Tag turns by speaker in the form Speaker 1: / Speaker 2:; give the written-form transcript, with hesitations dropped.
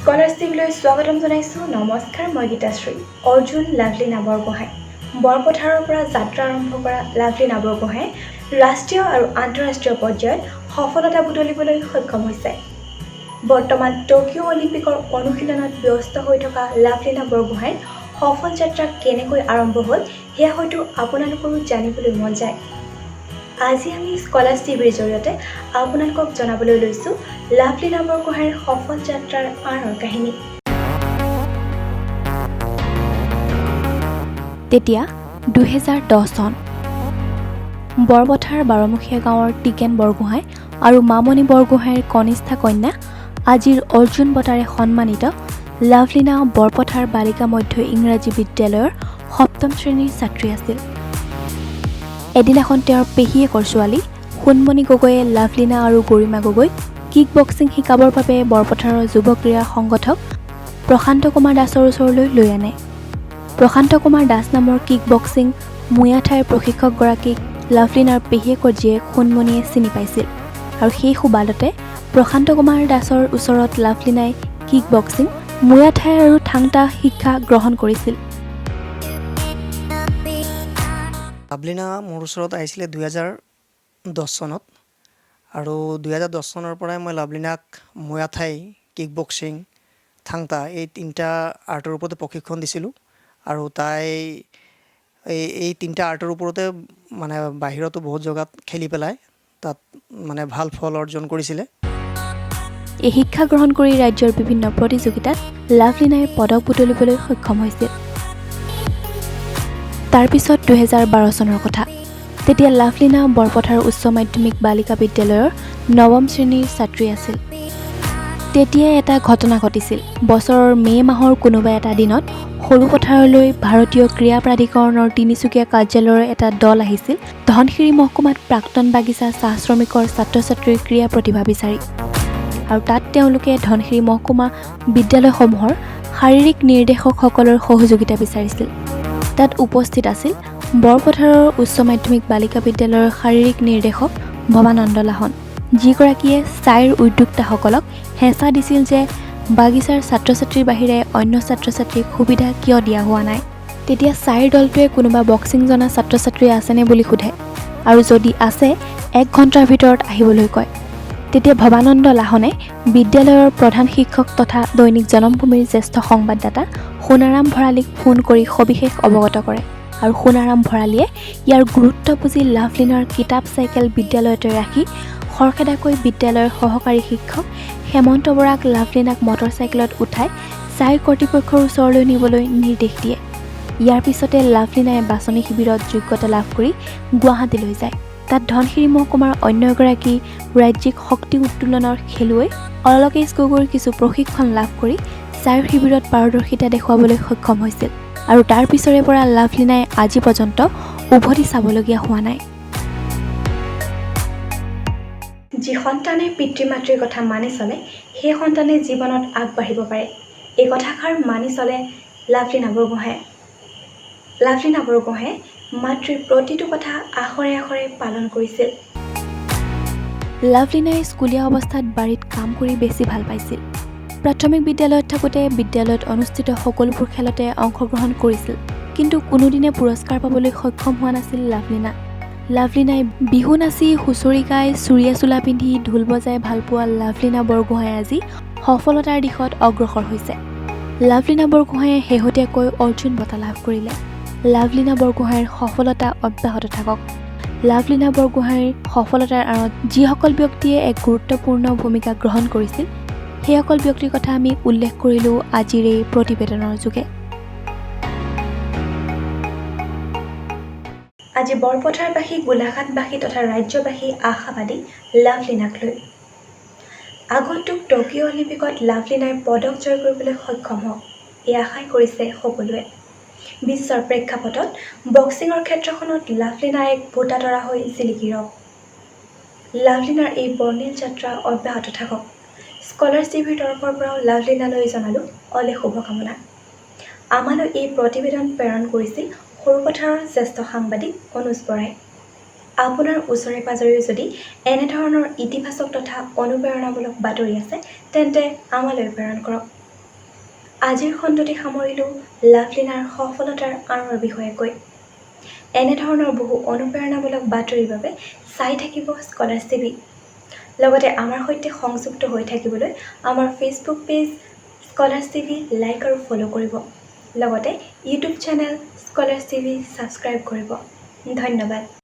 Speaker 1: স্কলাৰশ্বিপলৈ স্বাগতম জনাইছোঁ। নমস্কাৰ, মই গীতাশ্ৰী। অৰ্জুন লাভলীনা বৰগোহাঁই বৰপথাৰৰ পৰা যাত্ৰা আৰম্ভ কৰা লাভলীনা বৰগোহাঁই ৰাষ্ট্ৰীয় আৰু আন্তঃৰাষ্ট্ৰীয় পৰ্যায়ত সফলতা বুটলিবলৈ সক্ষম হৈছে। বৰ্তমান টকিঅ' অলিম্পিকৰ অনুশীলনত ব্যস্ত হৈ থকা লাভলীনা বৰগোহাঁইৰ সফল যাত্ৰা কেনেকৈ আৰম্ভ হ'ল সেয়া হয়তো আপোনালোকৰো জানিবলৈ মন যায়। আজি আমি স্কলাৰশ্বিপৰ জৰিয়তে আপোনালোকক জনাবলৈ লৈছোঁ লাভলীনা বৰগোহাঁইৰ সফল যাত্ৰাৰ আঁৰৰ কাহিনী।
Speaker 2: তেতিয়া 2010 চন। বৰপথাৰ বাৰমুখীয়া গাঁৱৰ টিকেন বৰগোহাঁই আৰু মামণি বৰগোহাঁইৰ কনিষ্ঠা কন্যা আজিৰ অৰ্জুন বঁটাৰে সন্মানিত লাভলীনা বৰপথাৰ বালিকা মধ্য ইংৰাজী বিদ্যালয়ৰ 7ম শ্ৰেণীৰ ছাত্ৰী আছিল। এদিনাখন তেওঁৰ পেহীয়েকৰ ছোৱালী সোণমণি গগৈয়ে লাভলীনা আৰু গৰিমা গগৈক কিক বক্সিং শিকাবৰ বাবে বৰপথাৰৰ যুৱ ক্ৰীড়া সংগঠক প্ৰশান্ত কুমাৰ দাসৰ ওচৰলৈ লৈ আনে। প্ৰশান্ত কুমাৰ দাস নামৰ কিক বক্সিং মুয়া ঠাইৰ প্ৰশিক্ষকগৰাকীক লাভলীনাৰ পেহীয়েকৰ জীয়েক সোণমণিয়ে চিনি পাইছিল আৰু সেই সুবাদতে প্ৰশান্ত কুমাৰ দাসৰ ওচৰত লাভলীনাই কিক বক্সিং মুয়া ঠাই আৰু থাংটা শিক্ষা গ্ৰহণ কৰিছিল।
Speaker 3: লাভলীনা মোৰ ওচৰত আহিছিলে 2010 চনত আৰু 2010 চনৰ পৰাই মই লাভলীনাক মুয়া ঠাই, কিক বক্সিং, থাংটা এই তিনিটা আৰ্টৰ ওপৰতে প্ৰশিক্ষণ দিছিলোঁ আৰু তাই এই তিনিটা আৰ্টৰ ওপৰতে মানে বাহিৰতো বহুত জেগাত খেলি পেলাই তাত মানে ভাল ফল অৰ্জন কৰিছিলে।
Speaker 2: এই শিক্ষা গ্ৰহণ কৰি ৰাজ্যৰ বিভিন্ন প্ৰতিযোগিতাত লাভলীনাই পদক বুটলিবলৈ সক্ষম হৈছিল। তাৰপিছত 2012 চনৰ কথা। তেতিয়া লাভলীনা বৰপথাৰ উচ্চ মাধ্যমিক বালিকা বিদ্যালয়ৰ 9ম শ্ৰেণীৰ ছাত্ৰী আছিল। তেতিয়াই এটা ঘটনা ঘটিছিল। বছৰৰ মে' মাহৰ কোনোবা এটা দিনত সৰু পথাৰলৈ ভাৰতীয় ক্ৰীড়া প্ৰাধিকৰণৰ তিনিচুকীয়া কাৰ্যালয়ৰ এটা দল আহিছিল ধনশিৰি মহকুমাত প্ৰাক্তন বাগিচা চাহ শ্ৰমিকৰ ছাত্ৰ ছাত্ৰীৰ ক্ৰীড়া প্ৰতিভা বিচাৰি। আৰু তাত তেওঁলোকে ধনশিৰি মহকুমা বিদ্যালয়সমূহৰ শাৰীৰিক নিৰ্দেশকসকলৰ সহযোগিতা বিচাৰিছিল। তাত উপস্থিত আছিল বৰপথাৰৰ উচ্চ মাধ্যমিক বালিকা বিদ্যালয়ৰ শাৰীৰিক নিৰ্দেশক ভৱানন্দ লাহন, যিগৰাকীয়ে চাইৰ উদ্যোক্তাসকলক হেঁচা দিছিল যে বাগিচাৰ ছাত্ৰ ছাত্ৰীৰ বাহিৰে অন্য ছাত্ৰ ছাত্ৰীক সুবিধা কিয় দিয়া হোৱা নাই। তেতিয়া চাইৰ দলটোৱে কোনোবা বক্সিং জনা ছাত্ৰ ছাত্ৰী আছেনে বুলি সোধে আৰু যদি আছে 1 ঘণ্টাৰ ভিতৰত আহিবলৈ কয়। তেতিয়া ভৱানন্দ লাহনে বিদ্যালয়ৰ প্ৰধান শিক্ষক তথা দৈনিক জনমভূমিৰ জ্যেষ্ঠ সংবাদদাতা সোণাৰাম ভৰালীক ফোন কৰি সবিশেষ অৱগত কৰে আৰু সোণাৰাম ভৰালীয়ে ইয়াৰ গুৰুত্ব বুজি লাভলীনাৰ কিতাপ চাইকেল বিদ্যালয়তে ৰাখি খৰখেদাকৈ বিদ্যালয়ৰ সহকাৰী শিক্ষক হেমন্ত বৰাক লাভলীনাক মটৰচাইকেলত উঠাই চাইৰ কৰ্তৃপক্ষৰ ওচৰলৈ নিবলৈ নিৰ্দেশ দিয়ে। ইয়াৰ পিছতে লাভলীনাই বাছনি শিবিৰত যোগ্যতা লাভ কৰি গুৱাহাটীলৈ যায়। তাত ধনশিৰি মহকুমাৰ অন্য এগৰাকী ৰাজ্যিক শক্তি উত্তোলনৰ খেলুৱৈ অলকেশ গগৈৰ কিছু প্ৰশিক্ষণ লাভ কৰি চাইৰ শিবিৰত পাৰদৰ্শিতা দেখুৱাবলৈ সক্ষম হৈছিল আৰু তাৰ পিছৰে পৰা লাভলীনাই আজি পৰ্যন্ত উভতি চাবলগীয়া হোৱা নাই।
Speaker 1: যি সন্তানে পিতৃ মাতৃৰ কথা মানি চলে সেই সন্তানে জীৱনত আগবাঢ়িব পাৰে। এই কথাষাৰ মানি চলে লাভলীনা বৰগোহাঁইয়ে। লাভলীনা বৰগোহাঁইয়ে মাতৃৰ প্ৰতিটো কথা আখৰে আখৰে পালন কৰিছিল।
Speaker 2: লাভলীনাই স্কুলীয়া অৱস্থাত বাৰীত কাম কৰি বেছি ভাল পাইছিল। প্ৰাথমিক বিদ্যালয়ত থাকোঁতে বিদ্যালয়ত অনুষ্ঠিত সকলোবোৰ খেলতে অংশগ্ৰহণ কৰিছিল, কিন্তু কোনোদিনে পুৰস্কাৰ পাবলৈ সক্ষম হোৱা নাছিল লাভলীনা। লাভলীনাই বিহু নাচি, হুঁচৰি গাই, চুৰিয়া চোলা পিন্ধি, ঢোল বজাই ভালপোৱা লাভলীনা বৰগোহাঁই আজি সফলতাৰ দিশত অগ্ৰসৰ হৈছে। লাভলীনা বৰগোহাঁইয়ে শেহতীয়াকৈ অৰ্জুন বঁটা লাভ কৰিলে। লাভলীনা বৰগোহাঁইৰ সফলতা অব্যাহত থাকক। লাভলীনা বৰগোহাঁইৰ সফলতাৰ আঁৰত যিসকল ব্যক্তিয়ে এক গুৰুত্বপূৰ্ণ ভূমিকা গ্ৰহণ কৰিছিল সেইসকল ব্যক্তিৰ কথা আমি উল্লেখ কৰিলোঁ আজিৰ এই প্ৰতিবেদনৰ যোগে।
Speaker 1: আজি বৰপথাৰবাসী, গোলাঘাটবাসী তথা ৰাজ্যবাসী আশাবাদী লাভলীনাক লৈ। আগন্তুক টকিঅ' অলিম্পিকত লাভলীনাই পদক জয় কৰিবলৈ সক্ষম হওক এই আশাই কৰিছে সকলোৱে। বিশ্বৰ প্ৰেক্ষাপটত বক্সিঙৰ ক্ষেত্ৰখনত লাভলীনা এক ভোটাতৰা হৈ জিলিকি ৰওক। লাভলীনাৰ এই বৰ্ণিল যাত্ৰা অব্যাহত থাকক। স্কলাৰশ্বিপৰ তৰফৰ পৰাও লাভলীনালৈ জনালোঁ অলেখ শুভকামনা। আমালৈ এই প্ৰতিবেদন প্ৰেৰণ কৰিছিল সৰুপথাৰৰ জ্যেষ্ঠ সাংবাদিক অনুজ বৰাই। আপোনাৰ ওচৰে পাজৰে যদি এনেধৰণৰ ইতিবাচক তথা অনুপ্ৰেৰণামূলক বাতৰি আছে তেন্তে আমালৈ প্ৰেৰণ কৰক। আজিৰ খণ্ডটি সামৰিলোঁ লাভলীনাৰ সফলতাৰ আঁৰৰ বিষয়ে কৈ। এনেধৰণৰ বহু অনুপ্ৰেৰণামূলক বাতৰিৰ বাবে চাই থাকিব স্কলাৰ্ছ টিভি। লগতে আমাৰ সৈতে সংযুক্ত হৈ থাকিবলৈ আমাৰ Facebook page scholars TV like আৰু ফ'ল' কৰিব। লগতে YouTube channel scholars TV subscribe কৰিব। ধন্যবাদ।